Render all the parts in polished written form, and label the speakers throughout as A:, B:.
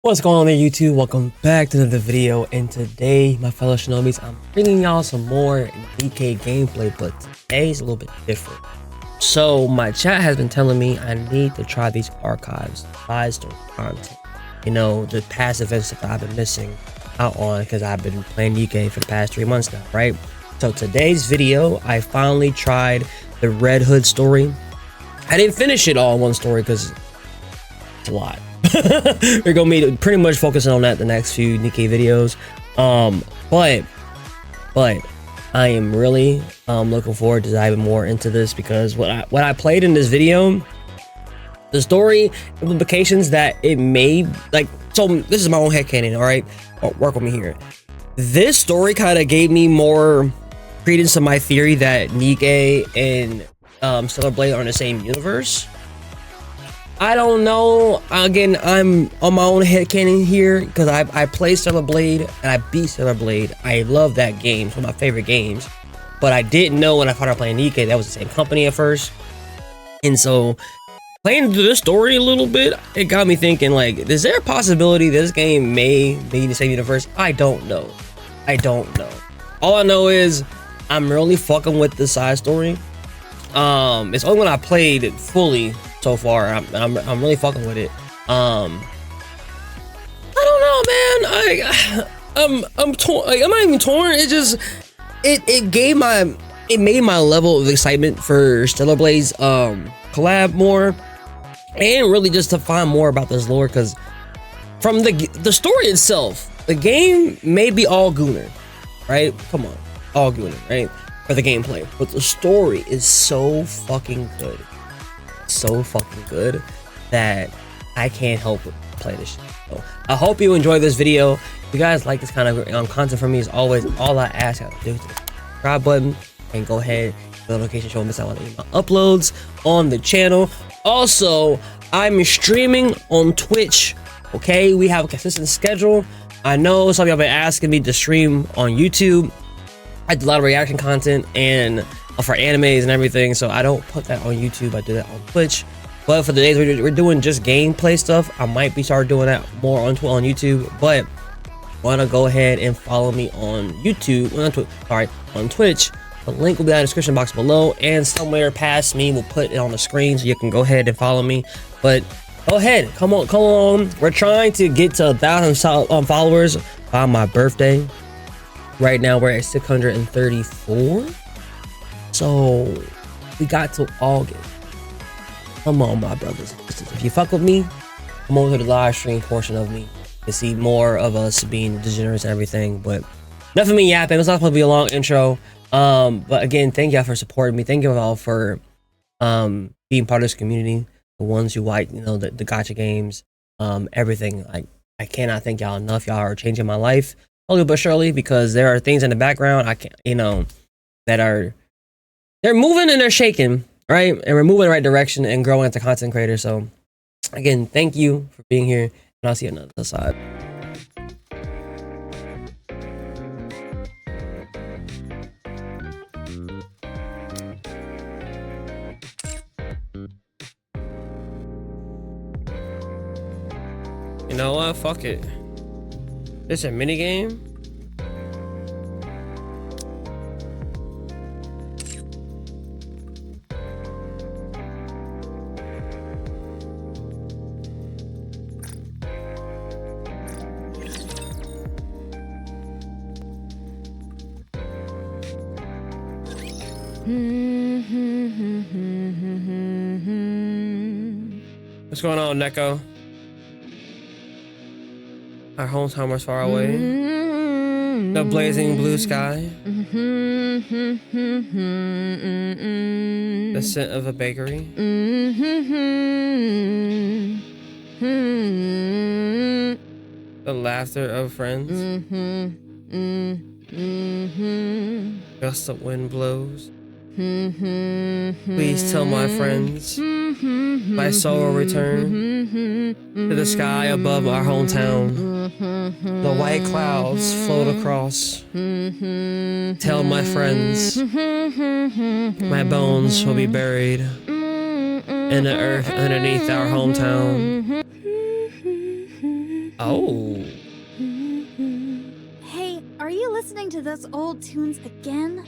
A: What's going on there, YouTube? Welcome back to another video, and today, my fellow Shinobis, I'm bringing y'all some more Nikke gameplay, but today's a little bit different. So my chat has been telling me I need to try these archives, side story content, you know, the past events that I've been missing out on because I've been playing Nikke for the past 3 months now, right? So today's video, I finally tried the Red Hood story. I didn't finish it all in one story because it's a lot. We're gonna be pretty much focusing on that the next few Nikke videos, but I am really looking forward to diving more into this, because what I played in this video, the story implications that it may, like, so this is my own headcanon, all right? Work with me here. This story kind of gave me more credence to my theory that Nikke and Stellar Blade are in the same universe. I don't know. Again, I'm on my own headcanon here because I played Stellar Blade and I beat Stellar Blade. I love that game. It's one of my favorite games. But I didn't know when I started playing Nikke that was the same company at first. And so playing through this story a little bit, it got me thinking, like, is there a possibility this game may be in the same universe? I don't know. I don't know. All I know is I'm really fucking with the side story. It's only when I played it fully so far. I'm really fucking with it. I don't know, man. I'm torn. Like, I'm not even torn. It just it made my level of excitement for Stellar Blade's collab more, and really just to find more about this lore, because from the story itself, the game may be all Gooner, right? Come on, all Gooner, right? For the gameplay, but the story is so fucking good, that I can't help but play this shit. So I hope you enjoy this video. If you guys like this kind of content from me, as always, all I ask you to do is hit the subscribe button and go ahead to the notification so you don't miss out on any of my uploads on the channel. Also, I'm streaming on Twitch. Okay, we have a consistent schedule. I know some of y'all been asking me to stream on YouTube. I do a lot of reaction content and for animes and everything, so I don't put that on YouTube. I do that on Twitch. But for the days we're doing just gameplay stuff, I might be start doing that more on YouTube. But wanna go ahead and follow me on YouTube, on Twitch. The link will be in the description box below, and somewhere past me we'll put it on the screen so you can go ahead and follow me. But go ahead, come on. We're trying to get to 1,000 followers by my birthday. Right now we're at 634, so we got to August. Come on, my brothers. If you fuck with me, come over to the live stream portion of me to see more of us being degenerates and everything. But enough of me yapping. It's not going to be a long intro. But again, thank y'all for supporting me. Thank you all for being part of this community. The ones who like, you know, the gacha games, everything. Like, I cannot thank y'all enough. Y'all are changing my life slowly but surely, because there are things in the background I can't, you know, that are, they're moving and they're shaking, right? And we're moving in the right direction and growing as a content creator. So again, thank you for being here, and I'll see you on the other side. You know what? Fuck it. This a mini game? What's going on, Nikke? Our hometown was far away. The blazing blue sky. The scent of a bakery. The laughter of friends. Gust of wind blows. Please tell my friends my soul will return to the sky above our hometown. The white clouds float across. Tell my friends my bones will be buried in the earth underneath our hometown. Oh.
B: Hey, are you listening to those old tunes again?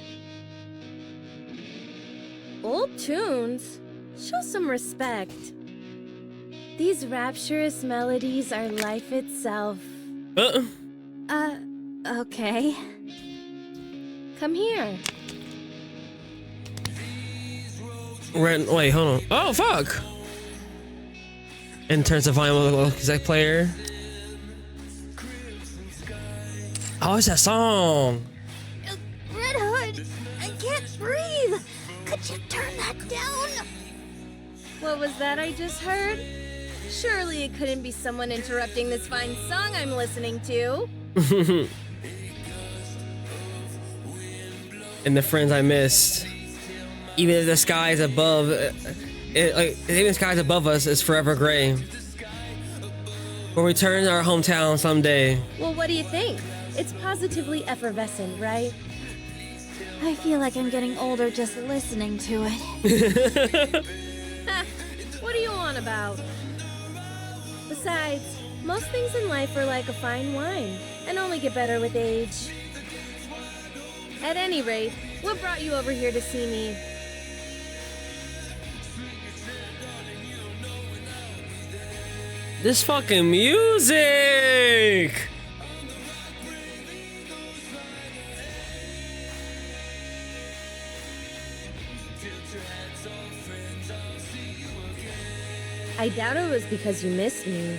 C: Old tunes? Show some respect. These rapturous melodies are life itself.
B: Okay.
C: Come here.
A: Wait, hold on. Oh, fuck! And turns the volume of the exact player. Oh, it's that song.
B: Red Hood, I can't breathe. Could you turn that down?
C: What was that I just heard? Surely it couldn't be someone interrupting this fine song I'm listening to.
A: And the friends I missed. Even if the sky is above, even the skies above us is forever gray. We'll return to our hometown someday.
C: Well, what do you think? It's positively effervescent, right?
B: I feel like I'm getting older just listening to it.
C: What are you on about? Besides, most things in life are like a fine wine, and only get better with age. At any rate, what brought you over here to see me?
A: This fucking music!
C: I doubt it was because you missed me.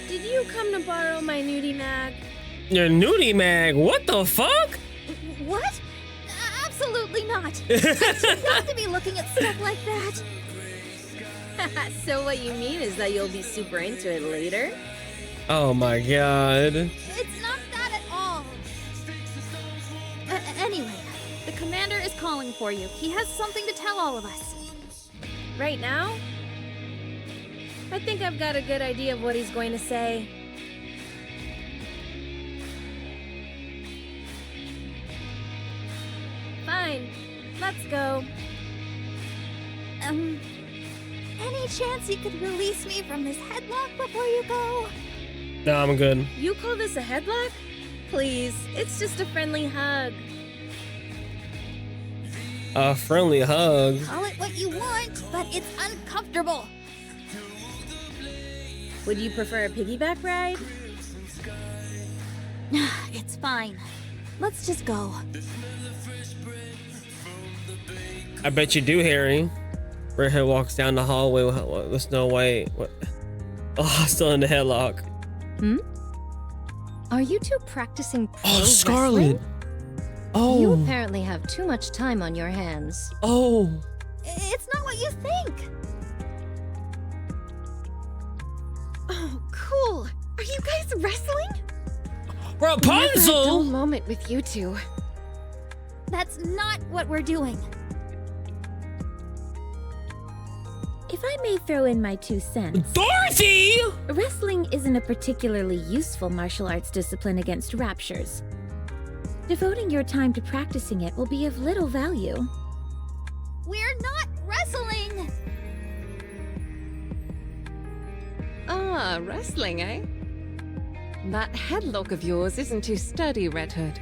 C: Did you come to borrow my nudie mag?
A: Your nudie mag? What the fuck?
B: What? Absolutely not. I too young to be looking at stuff like that.
C: So what you mean is that you'll be super into it later?
A: Oh my god.
B: It's not that at all. Anyway, the commander is calling for you. He has something to tell all of us.
C: Right now? I think I've got a good idea of what he's going to say. Fine, let's go.
B: Any chance you could release me from this headlock before you go?
A: No, I'm good.
C: You call this a headlock? Please, it's just a friendly hug.
A: A friendly hug.
B: Call it what you want, but it's uncomfortable.
C: Would you prefer a piggyback ride?
B: It's fine. Let's just go.
A: I bet you do, Harry. Redhead walks down the hallway with Snow White. What? Oh, still in the headlock.
D: Are you two practicing pro
A: Oh, Scarlet.
D: wrestling?
A: Oh.
D: You apparently have too much time on your hands.
A: Oh.
B: It's not what you think.
D: Oh, cool. Are you guys wrestling?
C: Never a dull
A: Rapunzel.
C: moment with you two.
B: That's not what we're doing.
E: If I may throw in my 2 cents,
A: Dorothy.
E: wrestling isn't a particularly useful martial arts discipline against raptures. Devoting your time to practicing it will be of little value.
B: We're not wrestling.
F: Ah, wrestling, eh? That headlock of yours isn't too sturdy, Red Hood.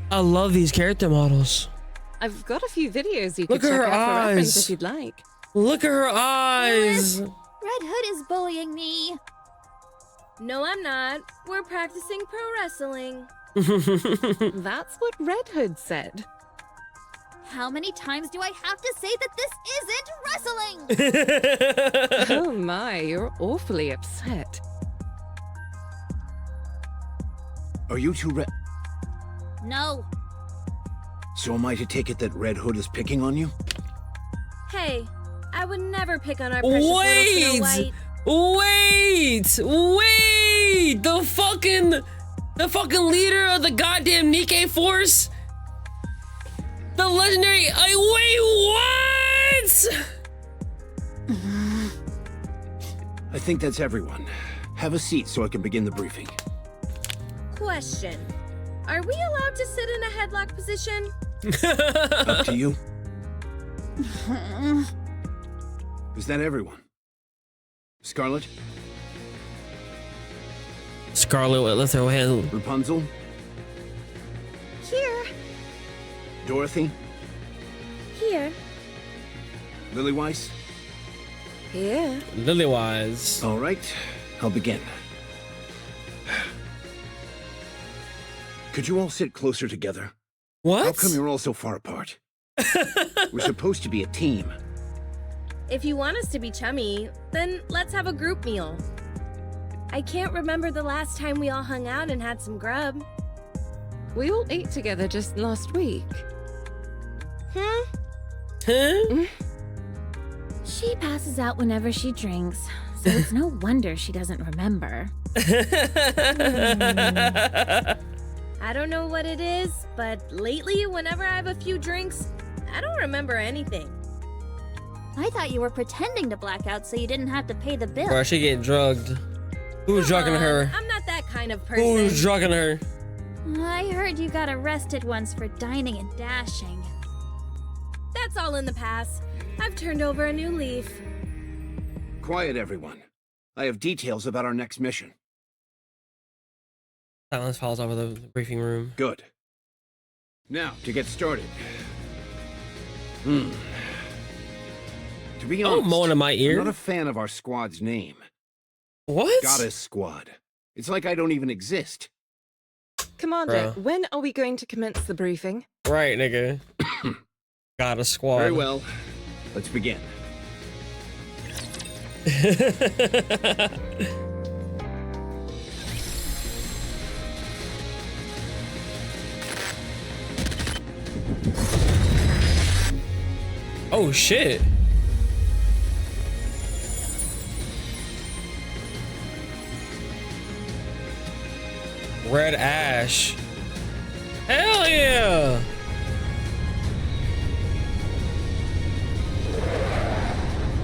A: I love these character models.
F: I've got a few videos you
A: Look
F: could
A: at
F: check
A: her
F: out for reference
A: eyes.
F: if you'd like.
A: Look at her eyes.
B: Red Hood is bullying me.
C: No, I'm not. We're practicing pro wrestling.
F: That's what Red Hood said.
B: How many times do I have to say that this isn't wrestling?
F: Oh my, you're awfully upset.
G: Are you two
B: No.
G: So am I to take it that Red Hood is picking on you?
C: Hey, I would never pick on our precious little Snow White.
A: Wait! The fucking leader of the goddamn Nikke force? The legendary, what?
G: I think that's everyone. Have a seat so I can begin the briefing.
C: Question. Are we allowed to sit in a headlock position?
G: Up to you. Is that everyone? Scarlet?
A: Scarlet, let's throw hand.
G: Rapunzel?
D: Here.
G: Dorothy?
C: Here.
G: Lilyweiss?
C: Here.
A: Lilywise.
G: All right, I'll begin. Could you all sit closer together?
A: What?
G: How come you're all so far apart? We're supposed to be a team.
C: If you want us to be chummy, then let's have a group meal. I can't remember the last time we all hung out and had some grub.
F: We all ate together just last week.
C: Hmm?
A: Huh?
E: She passes out whenever she drinks, so it's no wonder she doesn't remember.
C: I don't know what it is, but lately, whenever I have a few drinks, I don't remember anything.
B: I thought you were pretending to black out so you didn't have to pay the bill.
A: Bro, she get drugged. Who's
C: Come
A: drugging
C: on,
A: her?
C: I'm not that kind of person.
A: Who's drugging her?
B: I heard you got arrested once for dining and dashing.
C: That's all in the past. I've turned over a new leaf.
G: Quiet, everyone. I have details about our next mission.
A: Silence falls over the briefing room.
G: Good. Now, to get started. To be
A: Oh,
G: honest,
A: moan in my ear.
G: I'm not a fan of our squad's name.
A: What?
G: Goddess Squad. It's like I don't even exist.
F: Commander,
A: Bruh.
F: when are we going to commence the briefing?
A: Right, nigga. Got a squad.
G: Very well. Let's begin.
A: Oh shit. Red Ash. Hell yeah.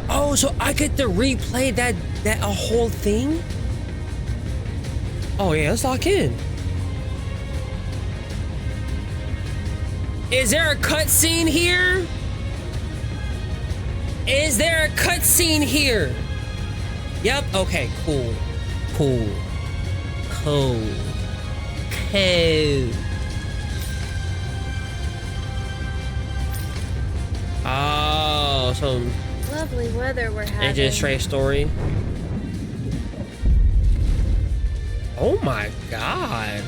A: Oh, so I get to replay that a whole thing? Oh yeah, let's lock in. Is there a cutscene here? Is there a cutscene here? Yep. Okay. Cool. Cool. Cool. Cool. Oh, so
C: Lovely weather we're having.
A: it's just straight story. Oh my god.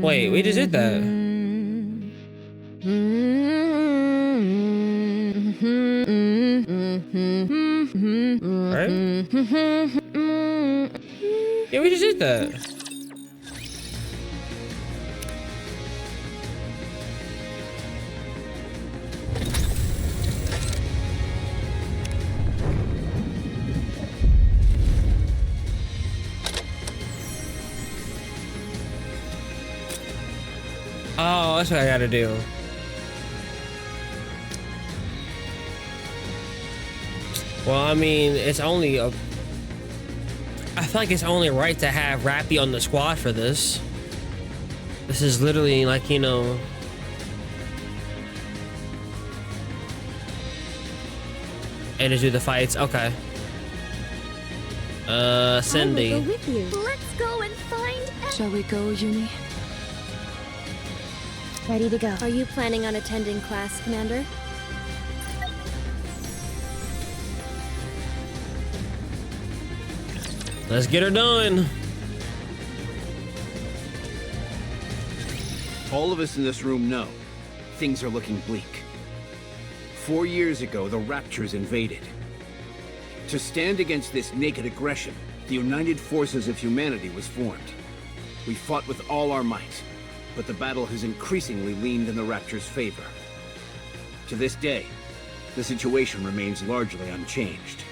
A: Wait, we just did that. Right? Yeah, we just did that. Oh, that's what I gotta do. Well, I mean, it's only a... I feel like it's only right to have Rappy on the squad for this. This is literally like, you know... And to do the fights, okay. Cindy.
E: I will go with you.
B: Let's go and find
F: Shall we go, Uni?
E: Ready to go.
C: Are you planning on attending class, Commander?
A: Let's get her done.
G: All of us in this room know things are looking bleak. 4 years ago, the Raptures invaded. To stand against this naked aggression, the United Forces of Humanity was formed. We fought with all our might, but the battle has increasingly leaned in the Raptures' favor. To this day, the situation remains largely unchanged.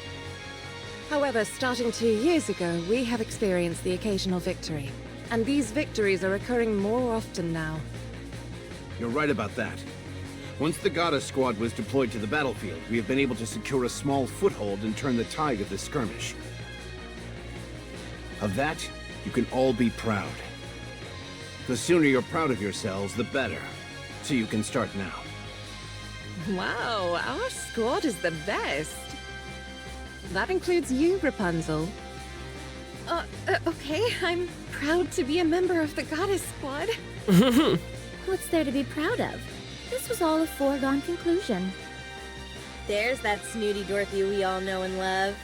F: However, starting 2 years ago, we have experienced the occasional victory. And these victories are occurring more often now.
G: You're right about that. Once the Goddess Squad was deployed to the battlefield, we have been able to secure a small foothold and turn the tide of this skirmish. Of that, you can all be proud. The sooner you're proud of yourselves, the better. So you can start now.
F: Wow, our squad is the best. That includes you, Rapunzel.
D: Okay, I'm proud to be a member of the Goddess Squad.
E: What's there to be proud of? This was all a foregone conclusion.
C: There's that snooty Dorothy we all know and love.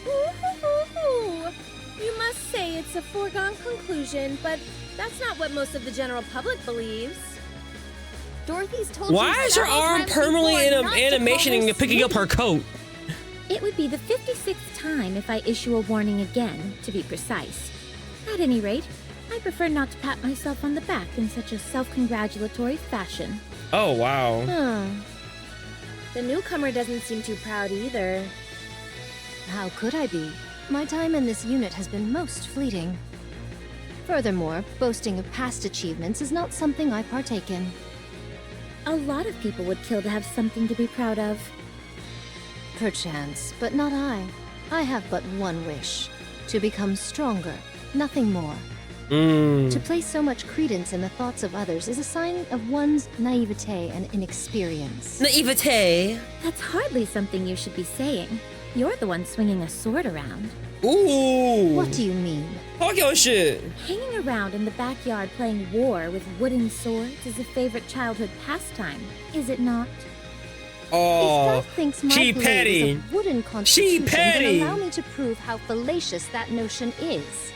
C: Ooh, you must say it's a foregone conclusion, but that's not what most of the general public believes.
B: Dorothy's told
A: Why
B: you
A: is her
B: several
A: arm
B: times
A: permanently
B: before
A: in
B: not to call
A: animation
B: her
A: and picking up her coat?
E: It would be the 56th time if I issue a warning again, to be precise. At any rate, I prefer not to pat myself on the back in such a self-congratulatory fashion.
A: Oh, wow.
C: The newcomer doesn't seem too proud either.
H: How could I be? My time in this unit has been most fleeting. Furthermore, boasting of past achievements is not something I partake in.
E: A lot of people would kill to have something to be proud of.
H: Perchance, but not I. I have but one wish. To become stronger, nothing more. To place so much credence in the thoughts of others is a sign of one's naivete and inexperience.
A: Naivete.
E: That's hardly something you should be saying. You're the one swinging a sword around.
A: Ooh.
H: What do you mean?
A: Talk your shit.
E: Hanging around in the backyard playing war with wooden swords is a favorite childhood pastime, is it not?
A: Oh,
H: If Beth thinks my
A: she
H: blade
A: petty.
H: is a wooden constitution,
A: petty.
H: then allow me to prove how fallacious that notion is.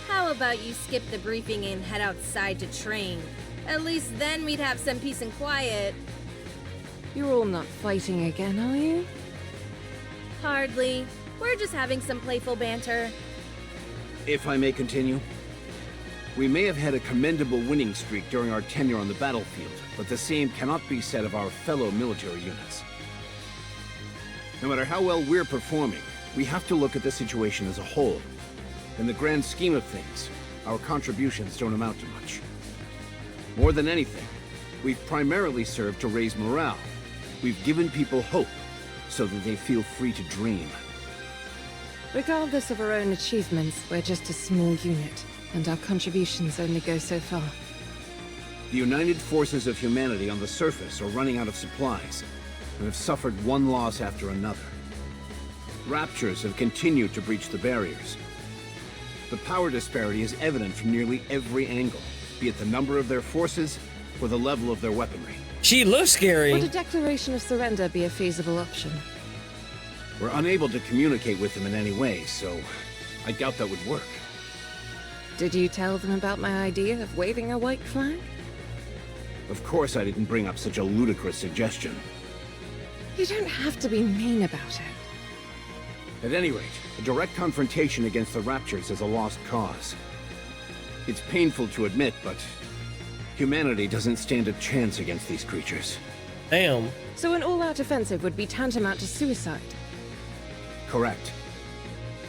C: How about you skip the briefing and head outside to train? At least then we'd have some peace and quiet.
F: You're all not fighting again, are you?
C: Hardly. We're just having some playful banter.
G: If I may continue. We may have had a commendable winning streak during our tenure on the battlefield, but the same cannot be said of our fellow military units. No matter how well we're performing, we have to look at the situation as a whole. In the grand scheme of things, our contributions don't amount to much. More than anything, we've primarily served to raise morale. We've given people hope, so that they feel free to dream.
F: Regardless of our own achievements, we're just a small unit, and our contributions only go so far.
G: The united forces of humanity on the surface are running out of supplies, and have suffered one loss after another. Raptures have continued to breach the barriers. The power disparity is evident from nearly every angle, be it the number of their forces or the level of their weaponry.
A: She looks scary.
F: Would a declaration of surrender be a feasible option?
G: We're unable to communicate with them in any way, so I doubt that would work.
F: Did you tell them about my idea of waving a white flag?
G: Of course I didn't bring up such a ludicrous suggestion.
F: You don't have to be mean about it.
G: At any rate, a direct confrontation against the Raptures is a lost cause. It's painful to admit, but humanity doesn't stand a chance against these creatures.
A: Damn.
F: So an all-out offensive would be tantamount to suicide.
G: Correct.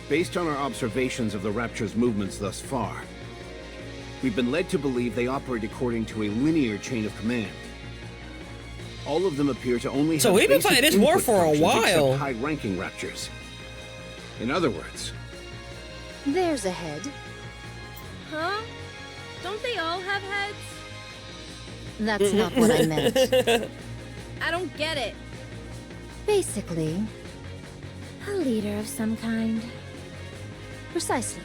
G: Based on our observations of the Rapture's movements thus far, we've been led to believe they operate according to a linear chain of command. All of them appear to only
A: So
G: have
A: we've been
G: basic
A: fighting this war
G: input
A: for a
G: functions
A: while.
G: except high-ranking Raptures. In other words,
H: There's a head.
C: Huh? Don't they all have heads?
H: That's not what I meant.
C: I don't get it.
H: Basically,
E: A leader of some kind.
H: precisely.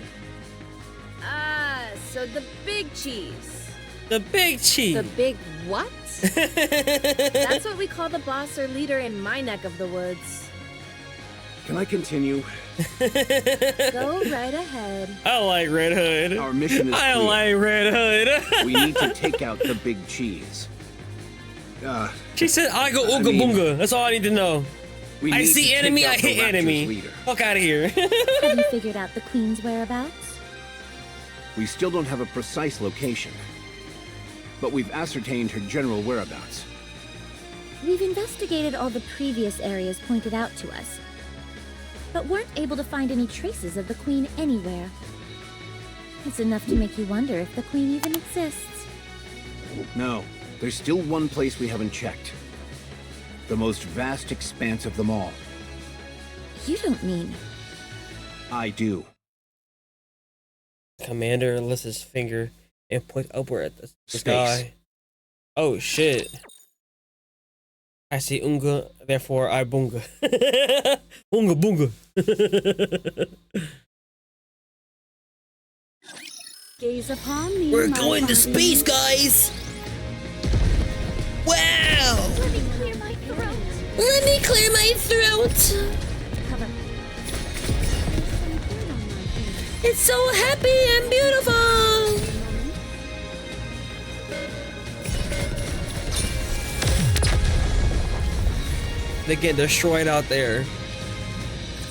C: Ah, so the big cheese.
A: The big cheese.
F: The big what?
C: That's what we call the boss or leader in my neck of the woods.
G: can I continue?
C: Go right ahead.
A: I like Red Hood.
G: Our mission is
A: I
G: clear.
A: like Red Hood.
G: We need to take out the big cheese.
A: She said, I go ooga
G: mean,
A: boonga. That's all I need to know.
G: We
A: I
G: need
A: see
G: to take
A: enemy,
G: out
A: I
G: the
A: hit
G: Rapture's
A: enemy.
G: leader.
A: Fuck out of here.
E: Have you figured out the Queen's whereabouts?
G: We still don't have a precise location, but we've ascertained her general
E: We've investigated all the previous areas pointed out to us. but weren't able to find any traces of the Queen anywhere. It's enough to make you wonder if the Queen even exists.
G: No, there's still one place we haven't checked. The most vast expanse of them all.
E: You don't mean...
G: I do.
A: Commander lifts his finger and points upward at the
G: Space.
A: sky. Oh shit. I see Unga, therefore I bunga. Unga bunga.
C: Gaze upon me.
A: We're
C: my
A: going to
C: body.
A: space, guys! Wow!
B: Let me clear my throat.
E: Let me clear my throat!
C: Cover.
E: It's so happy and beautiful!
A: They get destroyed out there.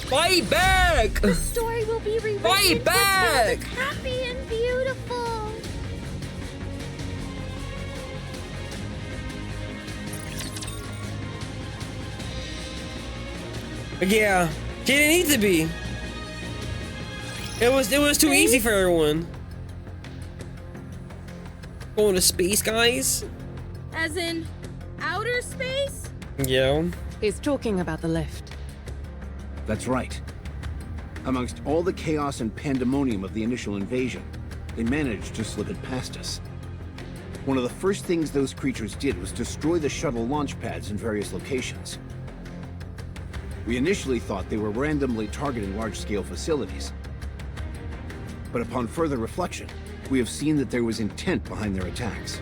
A: Fight back!
B: The story will be rewritten.
A: Fight back!
B: It's happy and beautiful.
A: Yeah, she didn't need to be. It was too easy for everyone. Going to space, guys?
C: As in, outer space?
A: Yeah.
F: He's talking about the lift.
G: That's right. Amongst all the chaos and pandemonium of the initial invasion, they managed to slip it past us. One of the first things those creatures did was destroy the shuttle launch pads in various locations. We initially thought they were randomly targeting large-scale facilities. But upon further reflection, we have seen that there was intent behind their attacks.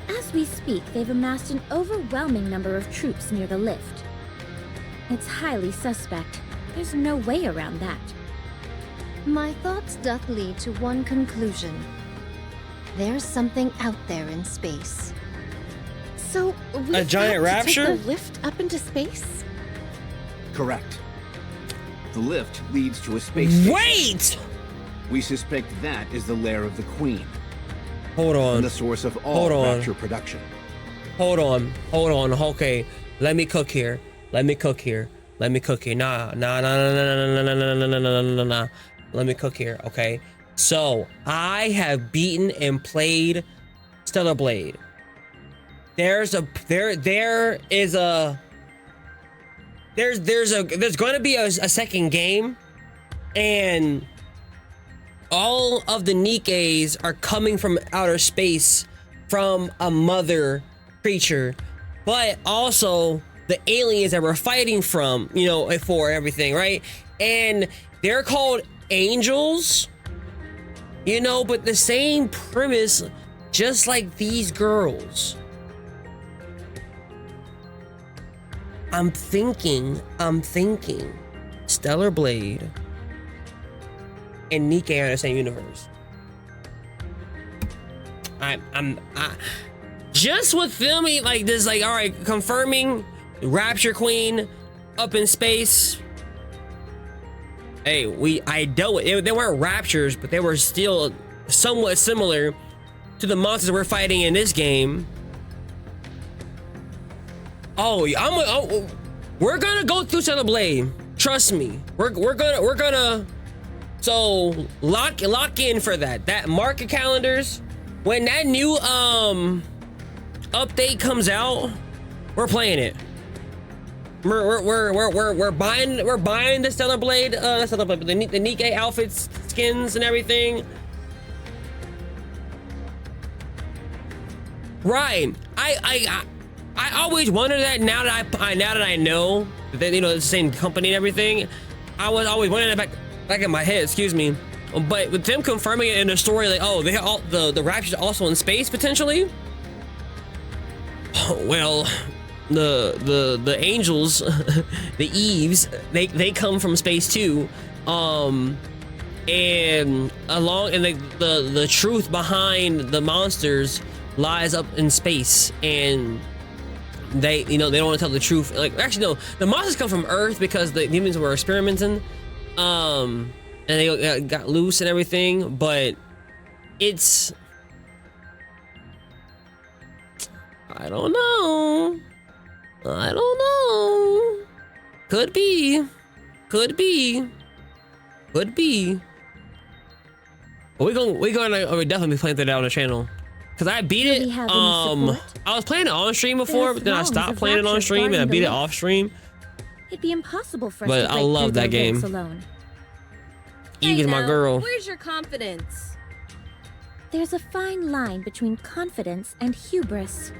E: As we speak, they've amassed an overwhelming number of troops near the lift. It's highly suspect. There's no way around that.
H: My thoughts doth lead to one conclusion. There's something out there in space.
D: So, we
A: A giant
D: have to
A: rapture?
D: take the lift up into space?
G: Correct. The lift leads to a space station.
A: Wait!
G: We suspect that is the lair of the Queen,
A: Hold
G: and
A: on.
G: the source of
A: Hold
G: all
A: on.
G: Rapture production.
A: Hold on. Okay, let me cook here. Let me cook here. Nah. Let me cook here, okay? So, I have beaten and played Stellar Blade. There's going to be a second game, and all of the Nikkes are coming from outer space from a mother creature, but also the aliens that we're fighting from, you know, for everything, right? And they're called angels, you know, but the same premise, just like these girls. I'm thinking Stellar Blade and Nikke are in the same universe. I just with them like this, like, all right, confirming Rapture Queen up in space. Hey, I dealt with, they weren't raptures, but they were still somewhat similar to the monsters we're fighting in this game. Oh, we're gonna go through Stellar Blade. Trust me. We're gonna. So lock in for that. That mark your calendars. When that new update comes out, we're playing it. We're buying the Stellar Blade, the Nikke outfits, skins, and everything. Right. I always wondered that. Now that I know that, you know, it's the same company and everything, I was always wondering that back in my head. Excuse me. But with them confirming it in the story, like, oh, they all the Rapture's also in space potentially. Well, the angels, the Eves, they come from space too, and the truth behind the monsters lies up in space, and they don't want to tell the truth. Like, actually, no, the monsters come from Earth because the demons were experimenting, and they got loose and everything. But it's, I don't know. Could be. Could be. Could be. But we're definitely be playing that on the channel. Cause I beat it. I was playing it on stream before, but then I stopped playing it on stream and I beat it off stream.
E: It'd be impossible for us
A: But
E: to
A: I
E: break
A: love
E: through
A: that
E: their
A: game.
E: ranks alone.
A: Eve is my girl.
C: Where's your confidence?
E: There's a fine line between confidence and hubris.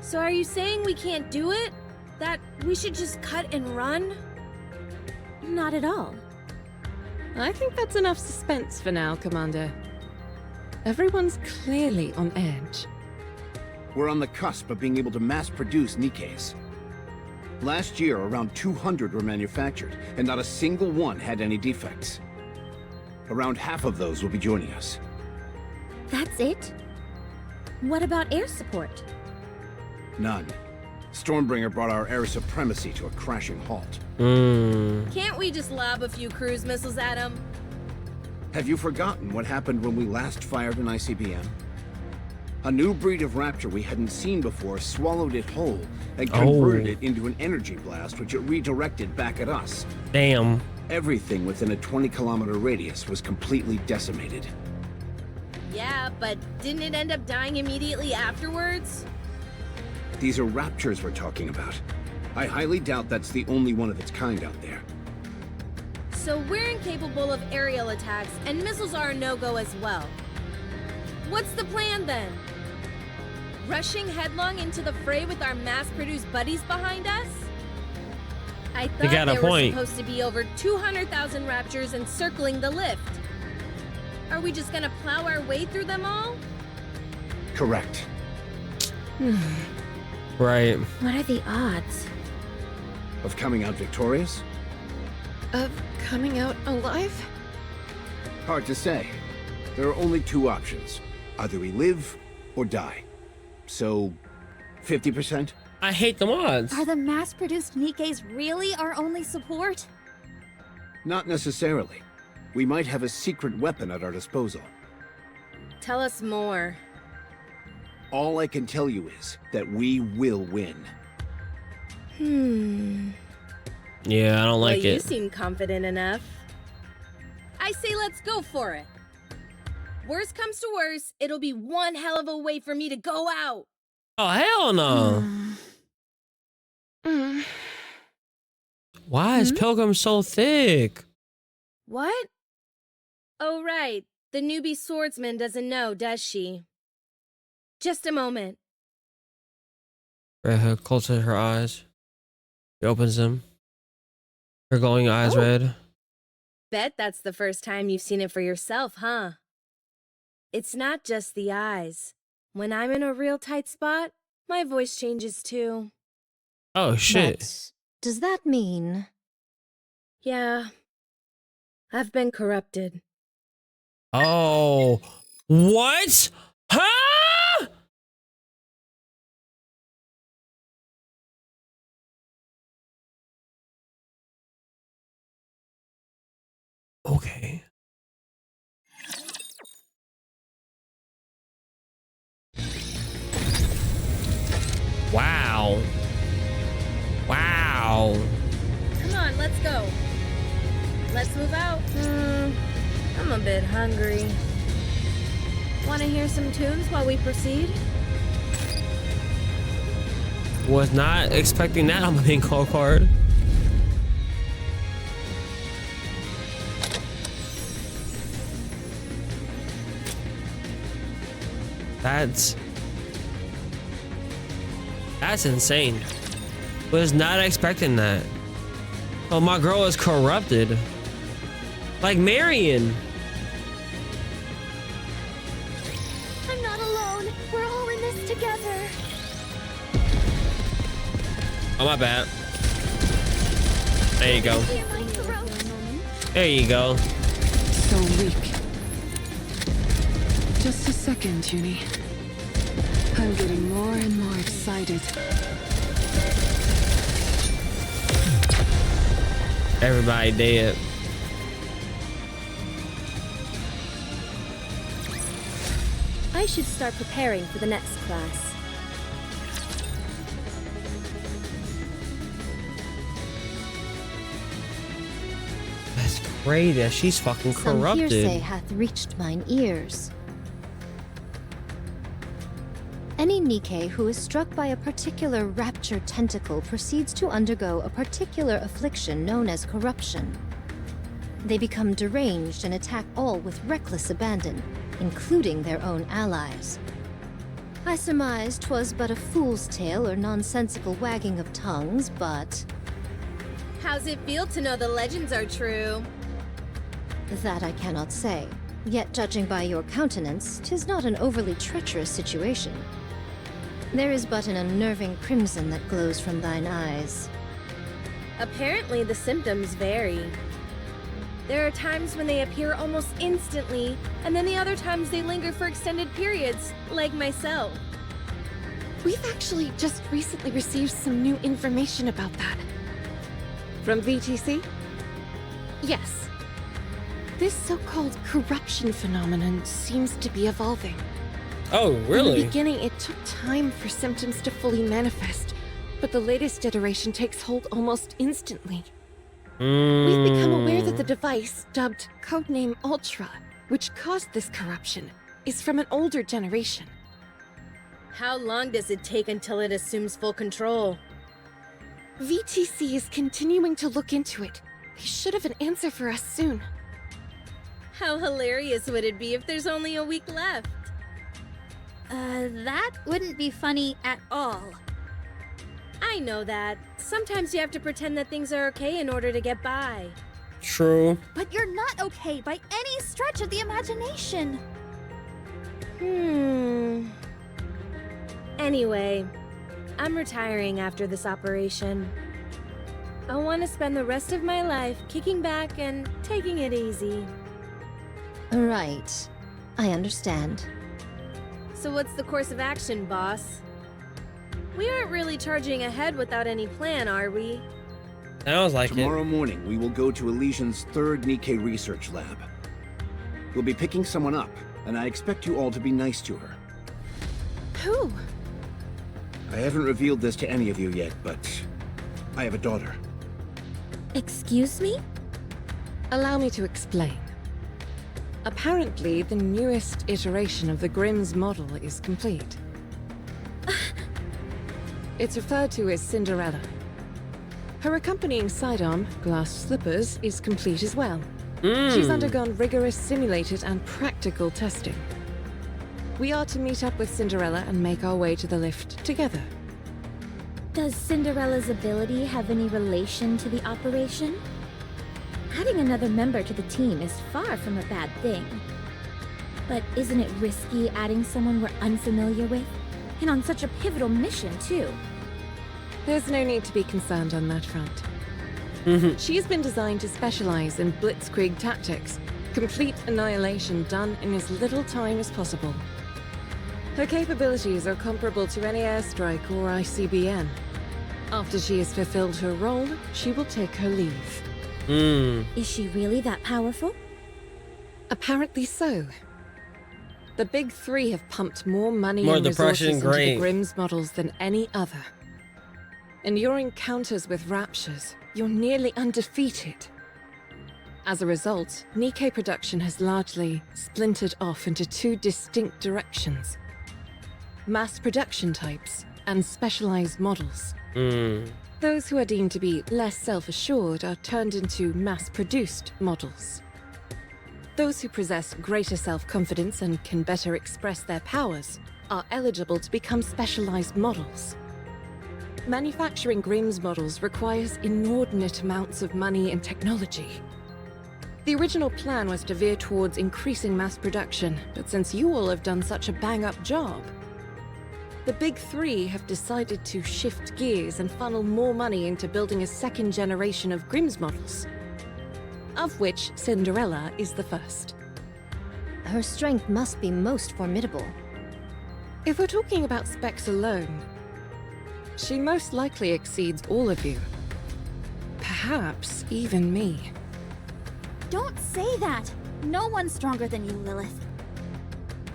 C: So are you saying we can't do it? That we should just cut and run?
E: Not at all.
F: I think that's enough suspense for now, Commander. Everyone's clearly on edge.
G: We're on the cusp of being able to mass-produce Nikkes. Last year, around 200 were manufactured, and not a single one had any defects. Around half of those will be joining us.
E: That's it? What about air support?
G: None. Stormbringer brought our air supremacy to a crashing halt.
C: Can't we just lob a few cruise missiles at them?
G: Have you forgotten what happened when we last fired an ICBM? A new breed of raptor we hadn't seen before swallowed it whole and converted it into an energy blast which it redirected back at us.
A: Damn.
G: Everything within a 20-kilometer radius was completely decimated.
C: Yeah, but didn't it end up dying immediately afterwards?
G: These are raptors we're talking about. I highly doubt that's the only one of its kind out there.
C: So we're incapable of aerial attacks, and missiles are a no-go as well. What's the plan then? Rushing headlong into the fray with our mass-produced buddies behind us? I thought there were supposed to be over 200,000 raptors encircling the lift. Are we just gonna plow our way through them all?
G: Correct.
A: Right.
E: What are the odds?
G: Of coming out victorious?
F: Of coming out alive?
G: Hard to say. There are only two options. Either we live or die. So, 50%?
A: I hate the mods.
B: Are the mass-produced Nikkes really our only support?
G: Not necessarily. We might have a secret weapon at our disposal.
C: Tell us more.
G: All I can tell you is that we will win.
A: Yeah, I don't like
C: You
A: it.
C: seem confident enough. I say let's go for it. Worst comes to worst, it'll be one hell of a way for me to go out.
A: Oh, hell no. Why is Pilgrim so thick?
C: What? Oh, right. The newbie swordsman doesn't know, does she? Just a moment.
A: Red Hood closes her eyes. She opens them. Her glowing eyes red.
C: Bet that's the first time you've seen it for yourself, huh? It's not just the eyes. When I'm in a real tight spot, my voice changes too.
A: Oh, shit.
H: But does that mean?
C: Yeah. I've been corrupted.
A: Oh. What? Huh? Okay. Wow. Wow.
C: Come on, let's go. Let's move out. I'm a bit hungry. Want to hear some tunes while we proceed?
A: Was not expecting that on my main call card. That's insane. Was not expecting that. Oh, my girl is corrupted. Like Marion.
B: I'm not alone. We're all in this together.
A: Oh, my bad. There you go. There you go.
F: So weak. Just a second, Junie. I'm getting more and more excited.
A: Everybody dead.
C: I should start preparing for the next class.
A: Pray that she's fucking
H: Some
A: corrupted.
H: hearsay hath reached mine ears. Any Nikke who is struck by a particular rapture tentacle proceeds to undergo a particular affliction known as corruption. They become deranged and attack all with reckless abandon, including their own allies. I surmise 'twas but a fool's tale or nonsensical wagging of tongues, but
C: How's it feel to know the legends are true?
H: that I cannot say. Yet judging by your countenance, 'tis not an overly treacherous situation. There is but an unnerving crimson that glows from thine eyes.
C: Apparently, the symptoms vary. There are times when they appear almost instantly, and then the other times they linger for extended periods, like myself.
F: We've actually just recently received some new information about that. From VTC? Yes. This so-called corruption phenomenon seems to be evolving.
A: Oh,
F: In the
A: really?
F: beginning, it took time for symptoms to fully manifest, but the latest iteration takes hold almost instantly. We've become aware that the device, dubbed Codename Ultra, which caused this corruption, is from an older generation.
C: How long does it take until it assumes full control?
F: VTC is continuing to look into it. They should have an answer for us soon.
C: How hilarious would it be if there's only a week left?
B: That wouldn't be funny at all.
C: I know that. Sometimes you have to pretend that things are okay in order to get by.
A: True.
B: But you're not okay by any stretch of the imagination.
C: Anyway, I'm retiring after this operation. I want to spend the rest of my life kicking back and taking it easy.
H: Right. I understand.
C: So what's the course of action, boss? We aren't really charging ahead without any plan, are we?
A: Sounds like
G: Tomorrow morning, we will go to Elysian's third Nikke research lab. We'll be picking someone up, and I expect you all to be nice to her.
F: Who?
G: I haven't revealed this to any of you yet, but I have a daughter.
E: Excuse me?
F: Allow me to explain. Apparently, the newest iteration of the Grimm's model is complete. It's referred to as Cinderella. Her accompanying sidearm, glass slippers, is complete as well. She's undergone rigorous simulated and practical testing. We are to meet up with Cinderella and make our way to the lift together.
E: Does Cinderella's ability have any relation to the operation? Adding another member to the team is far from a bad thing. But isn't it risky adding someone we're unfamiliar with? And on such a pivotal mission, too.
F: There's no need to be concerned on that front. She's been designed to specialize in blitzkrieg tactics, complete annihilation done in as little time as possible. Her capabilities are comparable to any airstrike or ICBM. After she has fulfilled her role, she will take her leave.
E: Is she really that powerful?
F: Apparently so. The Big Three have pumped more money
A: More
F: and
A: depression,
F: resources into the
A: great.
F: Grimm's models than any other. In your encounters with Raptures, you're nearly undefeated. As a result, Nikke production has largely splintered off into two distinct directions. Mass production types and specialized models. Those who are deemed to be less self-assured are turned into mass-produced models. Those who possess greater self-confidence and can better express their powers are eligible to become specialized models. Manufacturing Grimm's models requires inordinate amounts of money and technology. The original plan was to veer towards increasing mass production, but since you all have done such a bang-up job, the Big Three have decided to shift gears and funnel more money into building a second generation of Grimm's models, of which Cinderella is the first.
H: Her strength must be most formidable.
F: If we're talking about specs alone, she most likely exceeds all of you. Perhaps even me.
B: Don't say that. No one's stronger than you, Lilith.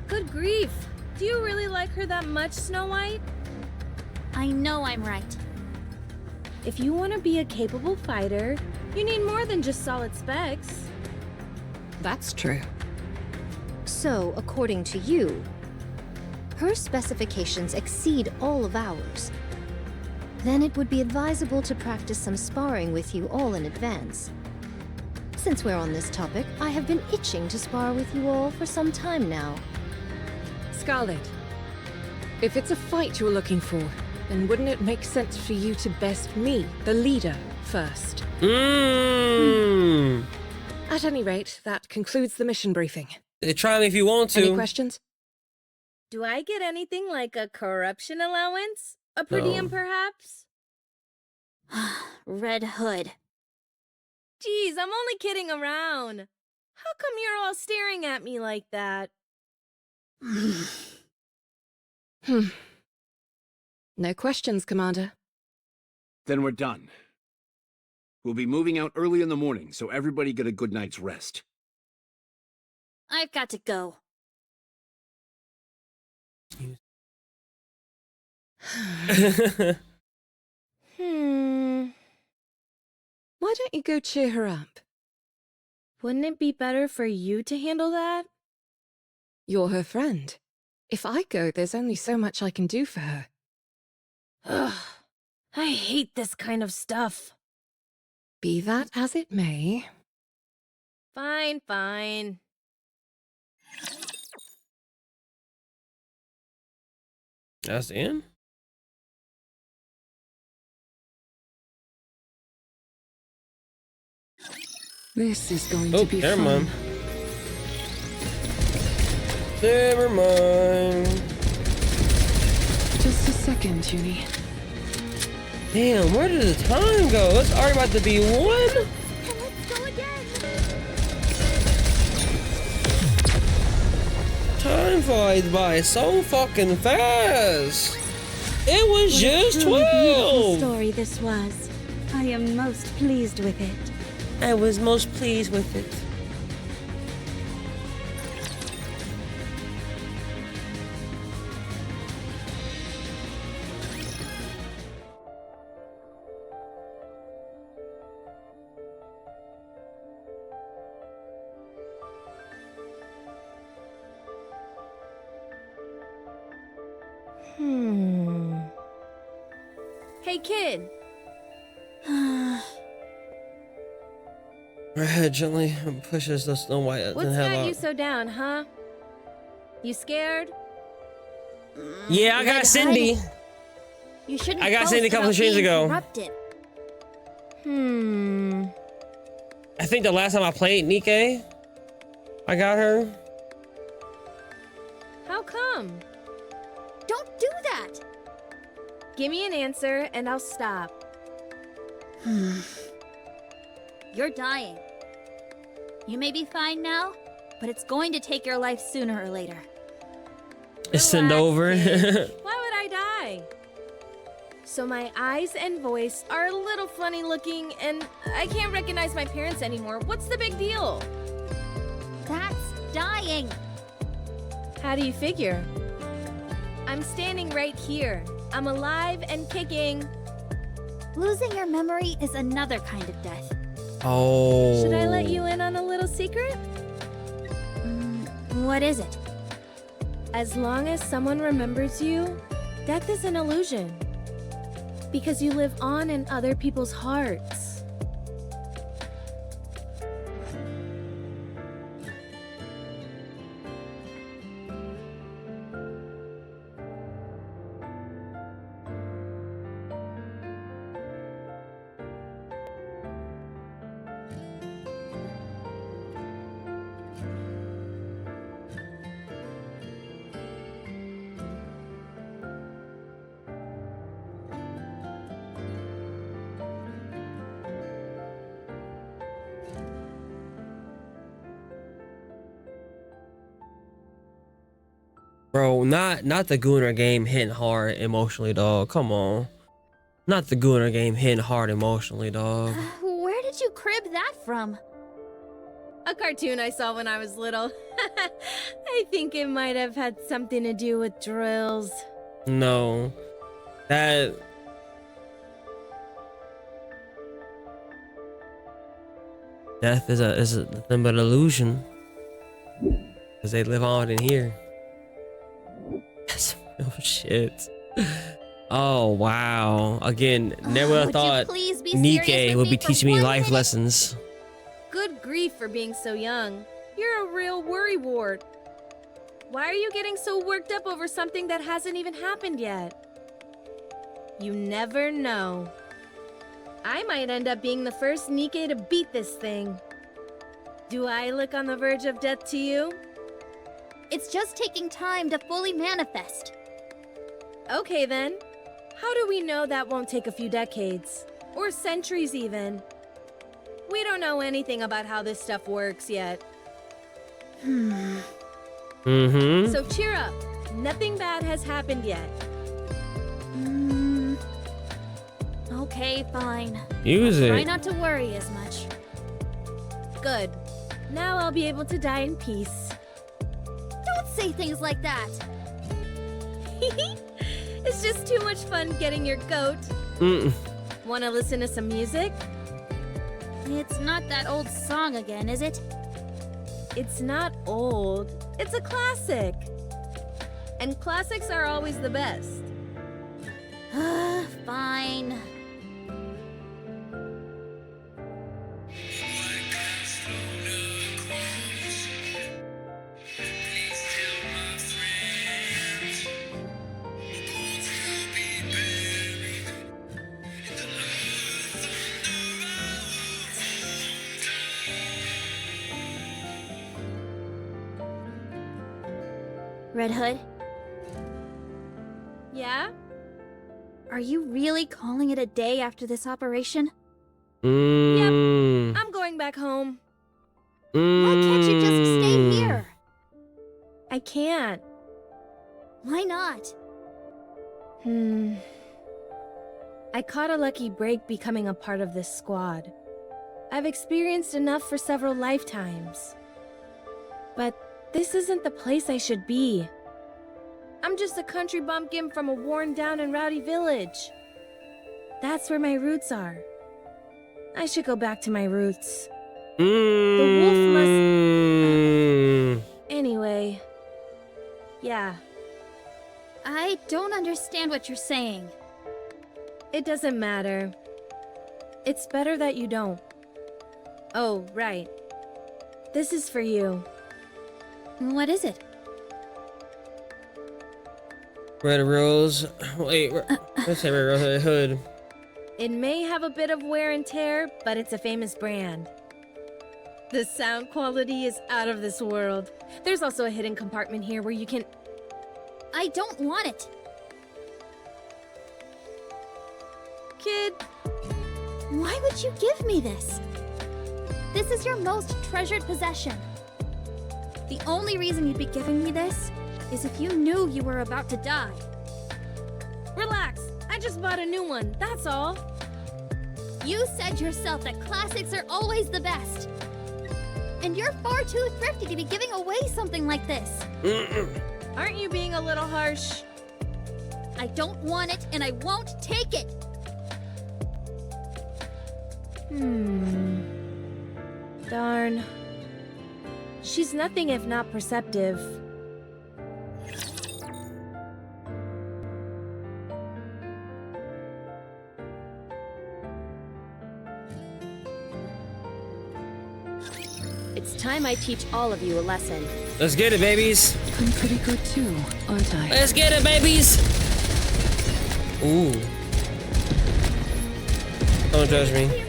C: Good grief! Do you really like her that much, Snow White?
B: I know I'm right.
C: If you want to be a capable fighter, you need more than just solid specs.
F: That's true.
H: So, according to you, her specifications exceed all of ours. Then it would be advisable to practice some sparring with you all in advance. Since we're on this topic, I have been itching to spar with you all for some time now.
F: Scarlet, if it's a fight you're looking for, then wouldn't it make sense for you to best me, the leader, first? At any rate, that concludes the mission briefing.
A: Try me if you want to.
F: Any questions?
C: Do I get anything like a corruption allowance? A per diem, perhaps?
B: Red Hood.
C: Geez, I'm only kidding around. How come you're all staring at me like that?
F: No questions, Commander.
G: Then we're done. We'll be moving out early in the morning, so everybody get a good night's rest.
B: I've got to go.
F: Why don't you go cheer her up?
C: Wouldn't it be better for you to handle that?
F: You're her friend. If I go, there's only so much I can do for her.
C: Ugh, I hate this kind of stuff.
F: Be that as it may.
C: Fine, fine.
A: That's the end?
F: This is going to be
A: never
F: fun.
A: mind. Never mind.
F: Just a second, Junie.
A: Damn, where did the time go? It's already about to be 1.
B: And let's go again.
A: Time flies by so fucking fast. It was
B: What
A: just
B: a truly beautiful
A: 12.
B: story this was. I am most pleased with it.
A: I was most pleased with it.
C: Hey, kid.
A: Her head gently pushes the Snow White.
C: What's
A: hell
C: got you
A: out.
C: so down, huh? You scared?
A: Yeah, I got Cindy.
B: You shouldn't.
A: I got
B: boast
A: Cindy a couple
B: about
A: of streams
B: being
A: ago.
B: corrupted.
A: I think the last time I played Nikke, I got her.
C: How come?
B: Don't do that.
C: Give me an answer and I'll stop.
B: You're dying. You may be fine now, but it's going to take your life sooner or later.
A: It's send over.
C: Why would I die? So my eyes and voice are a little funny looking and I can't recognize my parents anymore. What's the big deal?
B: That's dying.
C: How do you figure? I'm standing right here. I'm alive and kicking.
B: Losing your memory is another kind of death.
A: Oh.
C: Should I let you in on a little secret?
B: What is it?
C: As long as someone remembers you, death is an illusion. Because you live on in other people's hearts.
A: Bro, not the Gooner game hitting hard emotionally, dog. Come on. Not the Gooner game hitting hard emotionally, dog.
B: Where did you crib that from?
C: A cartoon I saw when I was little. I think it might have had something to do with drills.
A: No. That... Death is nothing but illusion. Because they live on in here. That's real shit. Oh, wow. Again, never would have thought
B: please be serious
A: Nikke
B: with
A: would
B: me
A: be
B: for
A: teaching me
B: 1
A: life
B: minute?
A: lessons.
C: Good grief for being so young. You're a real worrywart. Why are you getting so worked up over something that hasn't even happened yet? You never know. I might end up being the first Nikke to beat this thing. Do I look on the verge of death to you?
B: It's just taking time to fully manifest.
C: Okay then. How do we know that won't take a few decades? Or centuries even? We don't know anything about how this stuff works yet.
A: Mm-hmm.
C: So cheer up. Nothing bad has happened yet.
B: Okay, fine.
A: Use
B: Try
A: it.
B: not to worry as much.
C: Good. Now I'll be able to die in peace.
B: Don't say things like that.
C: It's just too much fun getting your goat. Wanna listen to some music?
B: It's not that old song again, is it?
C: It's not old. It's a classic. And classics are always the best.
B: Fine. Red Hood,
C: Yeah?
B: are you really calling it a day after this operation?
C: I'm going back home.
B: Why can't you just stay here?
C: I can't.
B: Why not?
C: I caught a lucky break becoming a part of this squad. I've experienced enough for several lifetimes. But this isn't the place I should be. I'm just a country bumpkin from a worn-down and rowdy village. That's where my roots are. I should go back to my roots. The wolf must... Anyway... Yeah,
B: I don't understand what you're saying.
C: it doesn't matter. It's better that you don't. Oh, right. This is for you.
B: What is it?
A: Red Rose. Wait, let's say Red Rose Red Hood.
C: It may have a bit of wear and tear, but it's a famous brand. The sound quality is out of this world. There's also a hidden compartment here where you can...
B: I don't want it.
C: Kid,
B: Why would you give me this? This is your most treasured possession. The only reason you'd be giving me this is if you knew you were about to die.
C: relax. I just bought a new one, that's all.
B: You said yourself that classics are always the best. And you're far too thrifty to be giving away something like this.
C: Aren't you being a little harsh?
B: I don't want it, and I won't take it.
C: Darn. She's nothing if not perceptive.
D: It's time I teach all of you a lesson.
A: Let's get it, babies.
F: I'm pretty good too, aren't I?
A: Let's get it, babies. Ooh. Don't judge me.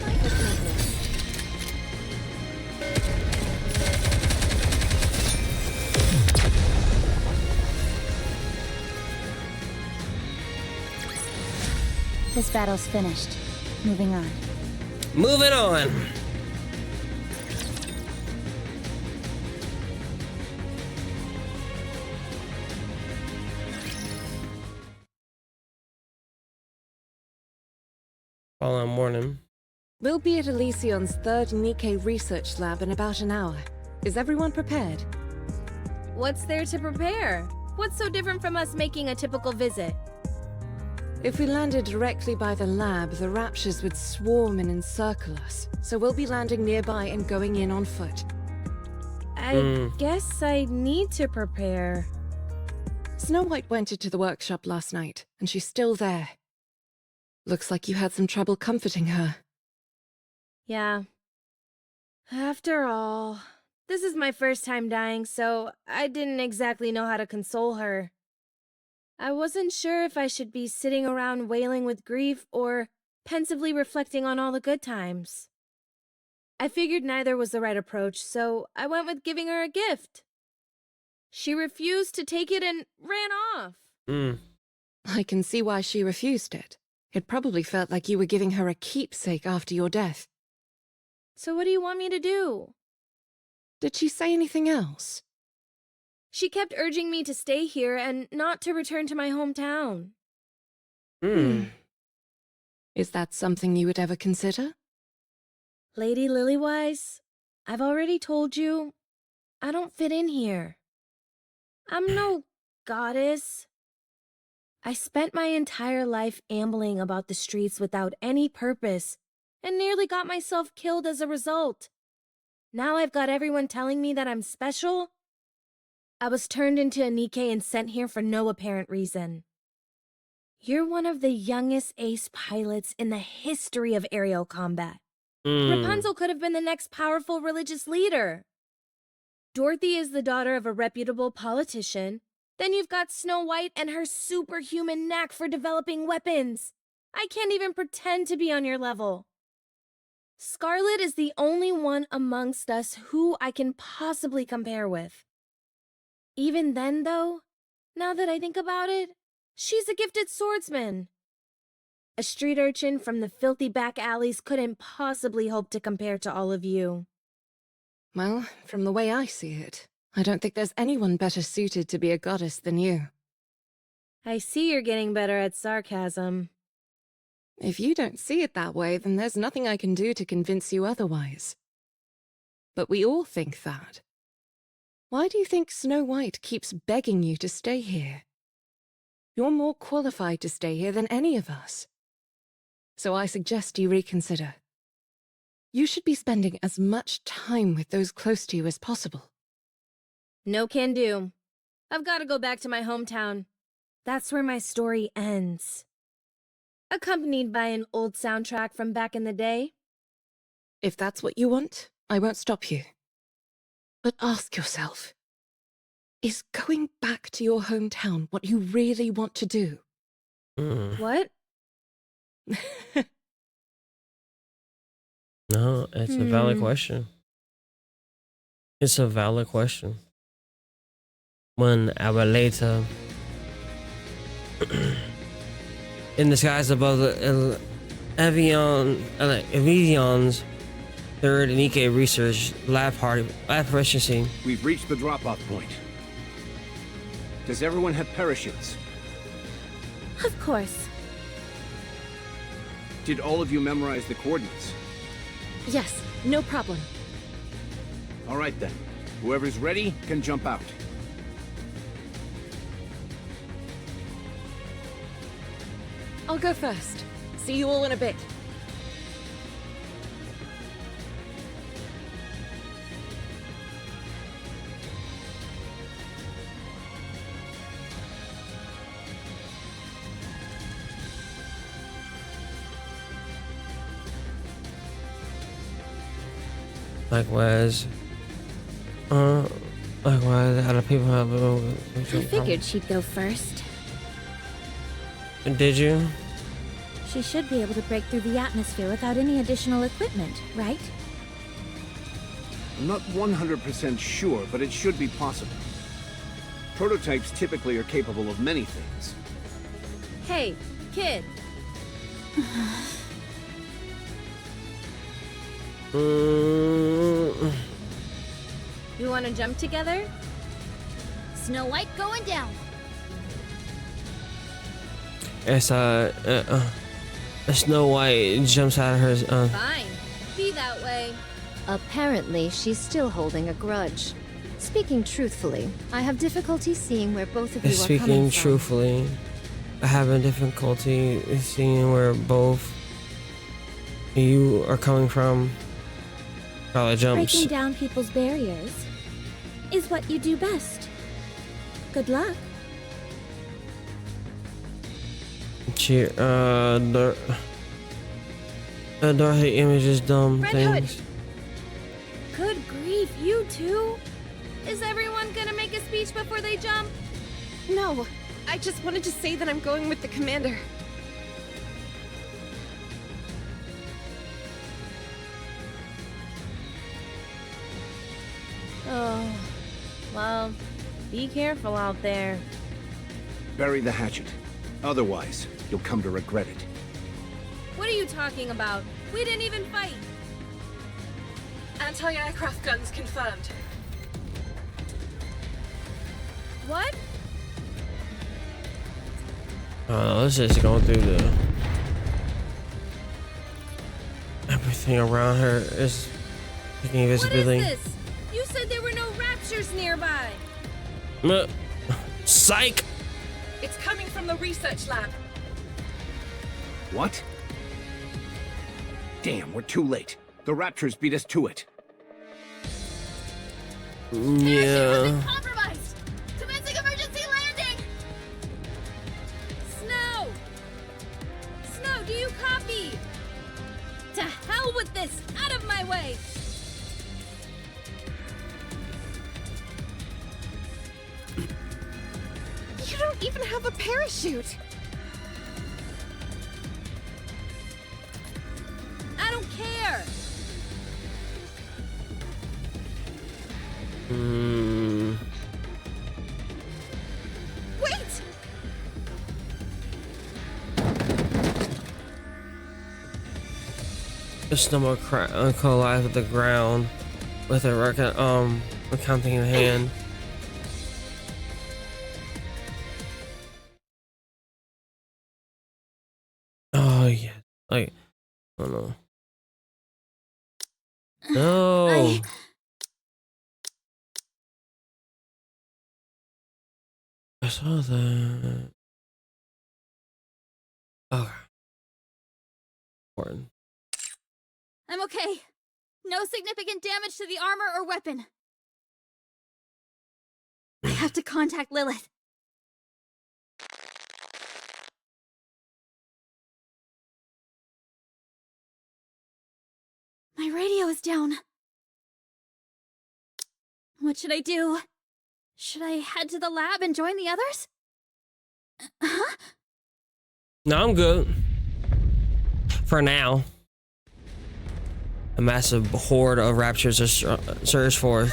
E: This battle's finished. Moving on.
A: Moving on. Following morning.
F: We'll be at Elysion's third Nikke research lab in about an hour. Is everyone prepared?
C: What's there to prepare? What's so different from us making a typical visit?
F: If we landed directly by the lab, the Raptures would swarm and encircle us. So we'll be landing nearby and going in on foot.
C: I guess I need to prepare.
F: Snow White went into the workshop last night, and she's still there. Looks like you had some trouble comforting her.
C: Yeah. After all, this is my first time dying, so I didn't exactly know how to console her. I wasn't sure if I should be sitting around wailing with grief or pensively reflecting on all the good times. I figured neither was the right approach, so I went with giving her a gift. She refused to take it and ran off.
F: I can see why she refused it. It probably felt like you were giving her a keepsake after your death.
C: So what do you want me to do?
F: Did she say anything else?
C: She kept urging me to stay here and not to return to my hometown.
F: Is that something you would ever consider?
C: Lady Lilywise, I've already told you, I don't fit in here. I'm no goddess. I spent my entire life ambling about the streets without any purpose and nearly got myself killed as a result. Now I've got everyone telling me that I'm special. I was turned into a Nikke and sent here for no apparent reason. You're one of the youngest ace pilots in the history of aerial combat. Rapunzel could have been the next powerful religious leader. Dorothy is the daughter of a reputable politician. Then you've got Snow White and her superhuman knack for developing weapons. I can't even pretend to be on your level. Scarlet is the only one amongst us who I can possibly compare with. Even then, though, now that I think about it, she's a gifted swordsman. A street urchin from the filthy back alleys couldn't possibly hope to compare to all of you.
F: Well, from the way I see it, I don't think there's anyone better suited to be a goddess than you.
C: I see you're getting better at sarcasm.
F: If you don't see it that way, then there's nothing I can do to convince you otherwise. But we all think that. Why do you think Snow White keeps begging you to stay here? You're more qualified to stay here than any of us. So I suggest you reconsider. You should be spending as much time with those close to you as possible.
C: No can do. I've got to go back to my hometown. That's where my story ends. Accompanied by an old soundtrack from back in the day.
F: If that's what you want, I won't stop you. But ask yourself, is going back to your hometown what you really want to do?
C: What?
A: No, it's a valid question. It's a valid question. 1 hour later, in the skies above the Evion's third Nikke research lab proficiency.
G: We've reached the drop-off point. Does everyone have parachutes?
E: Of course.
G: Did all of you memorize the coordinates?
F: Yes, no problem.
G: All right then. Whoever's ready can jump out.
F: I'll go first. See you all in a bit.
A: Likewise, other people have
E: I figured she'd go first.
A: Did you?
E: She should be able to break through the atmosphere without any additional equipment, right?
G: I'm not 100% sure, but it should be possible. Prototypes typically are capable of many things.
C: Hey, kid. You want to jump together?
B: Snow White going down.
A: It's Snow White jumps out of her.
C: Fine. Be that way.
H: Apparently, she's still holding a grudge. Speaking truthfully, I have difficulty seeing where both of you are coming
A: Speaking
H: from.
A: truthfully, I have a difficulty seeing where both you are coming from. Probably jumps.
E: Breaking down people's barriers. is what you do best. Good luck.
A: Cheer. Dorothy images dumb
C: Red
A: things.
C: Hood. Good grief, you too? Is everyone gonna make a speech before they jump?
D: No, I just wanted to say that I'm going with the commander.
C: Oh, well, be careful out there.
G: Bury the hatchet. Otherwise, you'll come to regret it.
C: What are you talking about? We didn't even fight.
F: Anti-aircraft guns confirmed.
C: What?
A: Let's just go through the everything around her is taking visibility.
C: What is this? You said there were no raptures nearby.
A: Psych!
F: It's coming from the research lab.
G: What? Damn, we're too late. The Raptors beat us to it.
A: Yeah.
B: Compromised! Commencing emergency landing!
C: Snow! Snow, do you copy? To hell with this! Out of my way!
D: You don't even have a parachute!
C: I don't care!
D: Wait!
A: The snowball collides with the ground with a record, accounting in hand. Oh yeah, like, oh no. No. I saw that. Okay. Important.
B: I'm okay. No significant damage to the armor or weapon. I have to contact Lilith. My radio is down. What should I do? Should I head to the lab and join the others? Huh?
A: No, I'm good. For now. A massive horde of raptors surge forth.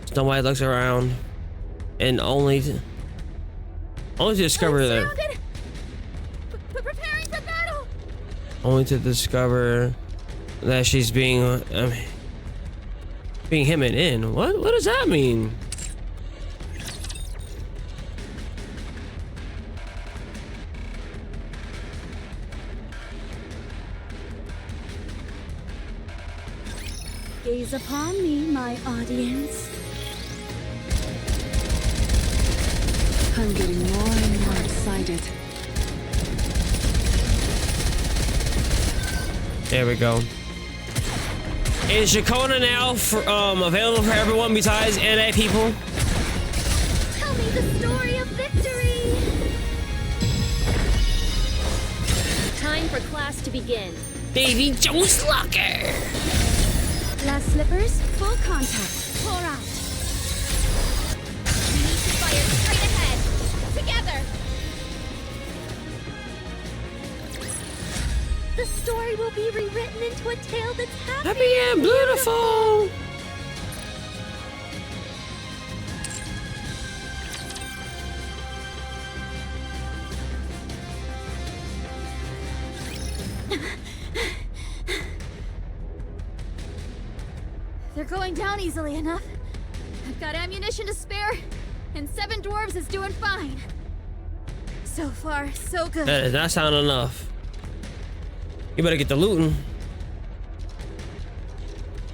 A: Snow White looks around and only to discover that.
B: Surrounded! Preparing for battle!
A: Only to discover that she's being hemmed in. What does that mean?
B: Gaze upon me, my audience.
F: I'm getting more and more excited.
A: There we go. Is Shakona now available for everyone besides NA people?
B: Tell me the story of victory!
E: Time for class to begin.
A: Davy Jones Locker!
B: Last slippers, full contact. Pour out.
C: We need to fire straight ahead! Together!
B: The story will be rewritten into a tale that's
A: Happy and beautiful!
B: They're going down easily enough. I've got ammunition to spare, and 7 dwarves is doing fine. So far, so good.
A: That does not sound enough. You better get the looting.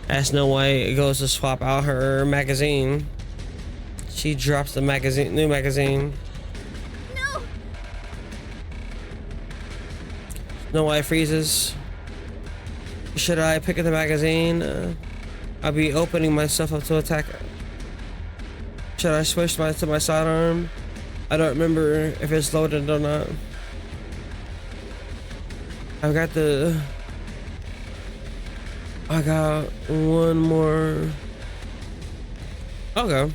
A: As Snow White goes to swap out her magazine, she drops the new magazine.
B: No!
A: Snow White freezes. Should I pick up the magazine? I'll be opening myself up to attack. Should I switch to my sidearm? I don't remember if it's loaded or not. I got one more. Okay.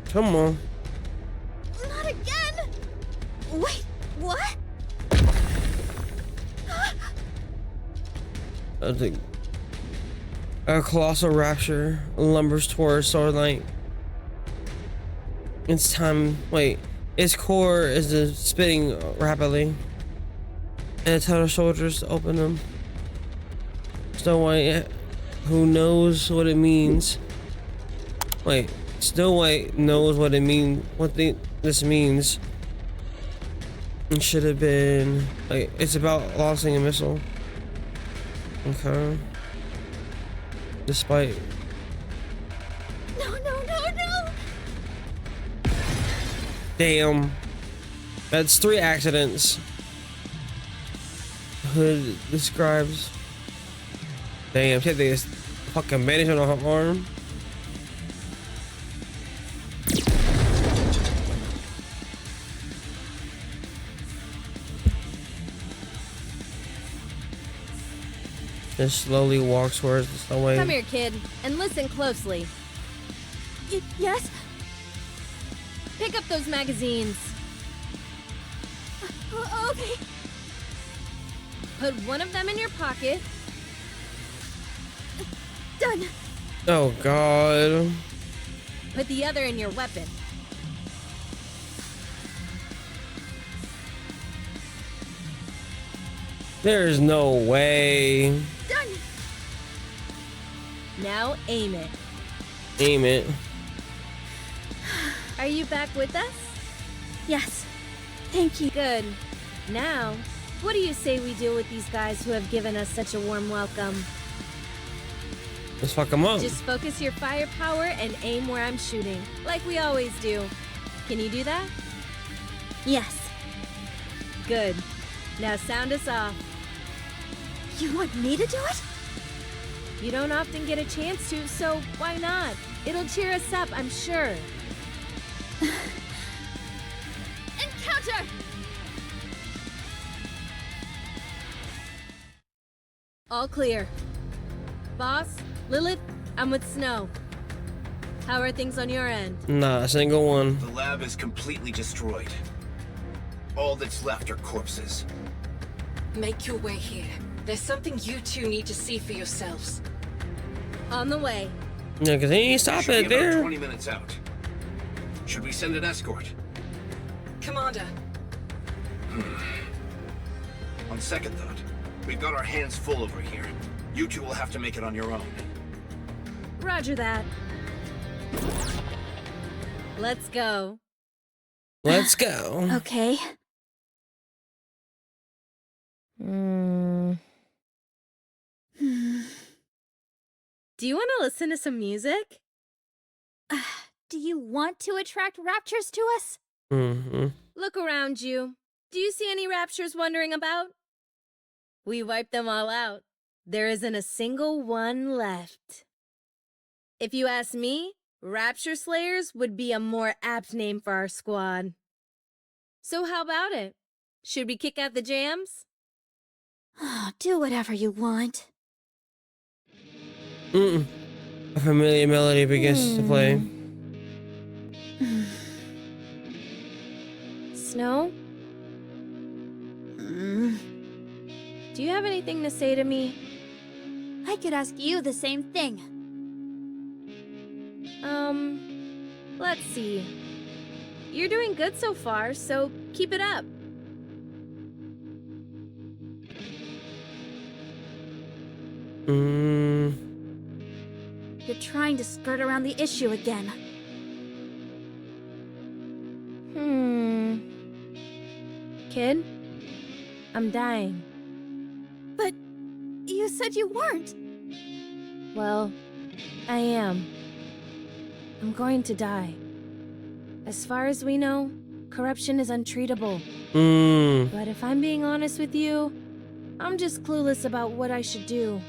A: Come on.
B: Not again! Wait, what?
A: I think a colossal rapture lumbers towards Swordlight. It's time. Wait, its core is spinning rapidly, and it's tells soldiers to open them. Snow White, who knows what it means. Wait, Snow White knows what it means. This means. It should have been like it's about launching a missile. Okay. Despite.
B: No, no, no, no!
A: Damn. That's 3 accidents. Hood describes. Damn, she had this fucking bandage on her arm. Just slowly walks towards the Snow White.
C: Come here, kid, and listen closely.
B: Yes?
C: Pick up those magazines.
B: Okay.
C: Put one of them in your pocket.
B: Done.
A: Oh god.
C: Put the other in your weapon.
A: There's no way.
B: Done.
C: Now aim it.
A: Aim it.
C: Are you back with us?
B: Yes. Thank you.
C: Good. Now, what do you say we deal with these guys who have given us such a warm welcome?
A: Let's fuck them up.
C: Just focus your firepower and aim where I'm shooting, like we always do. Can you do that?
B: Yes.
C: Good. Now sound us off.
B: You want me to do it?
C: You don't often get a chance to, so why not? It'll cheer us up, I'm sure.
B: Encounter!
C: All clear. Boss, Lilith, I'm with Snow. How are things on your end?
A: Nah, a single one.
G: The lab is completely destroyed. All that's left are corpses.
F: Make your way here. There's something you two need to see for yourselves.
C: On the way.
A: Yeah, cause he ain't stop
G: Should
A: it
G: be about
A: there.
G: 20 minutes out. Should we send an escort?
F: Commander,
G: On second thought, we've got our hands full over here. You two will have to make it on your own.
C: Roger that. Let's go.
A: Let's go.
B: Okay.
C: Do you want to listen to some music?
B: Do you want to attract raptures to us?
A: Mm-hmm.
C: Look around you. Do you see any raptures wandering about? We wiped them all out. There isn't a single one left. If you ask me, Rapture Slayers would be a more apt name for our squad. So how about it? Should we kick out the jams?
B: Do whatever you want.
A: A familiar melody begins to play.
C: Snow? Do you have anything to say to me?
B: I could ask you the same thing.
C: Let's see. You're doing good so far, so keep it up.
B: You're trying to skirt around the issue again.
C: Kid? I'm dying.
B: But you said you weren't.
C: Well, I am. I'm going to die. As far as we know, corruption is untreatable. But if I'm being honest with you, I'm just clueless about what I should do.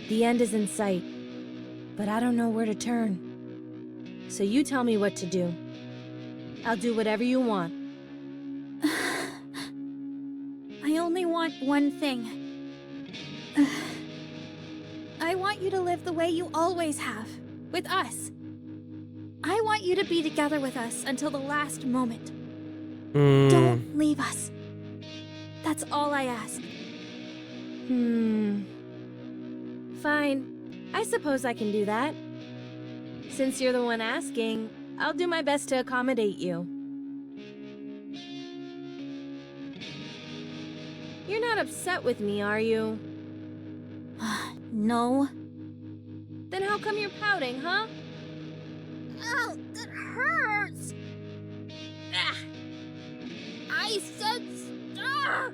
C: The end is in sight, but I don't know where to turn. So you tell me what to do. I'll do whatever you want.
B: I only want one thing. I want you to live the way you always have, with us. I want you to be together with us until the last moment. Don't leave us. That's all I ask.
C: Fine. I suppose I can do that. Since you're the one asking, I'll do my best to accommodate you. You're not upset with me, are you?
B: No.
C: Then how come you're pouting, huh?
B: Ow, that hurts! Ah. I said stop!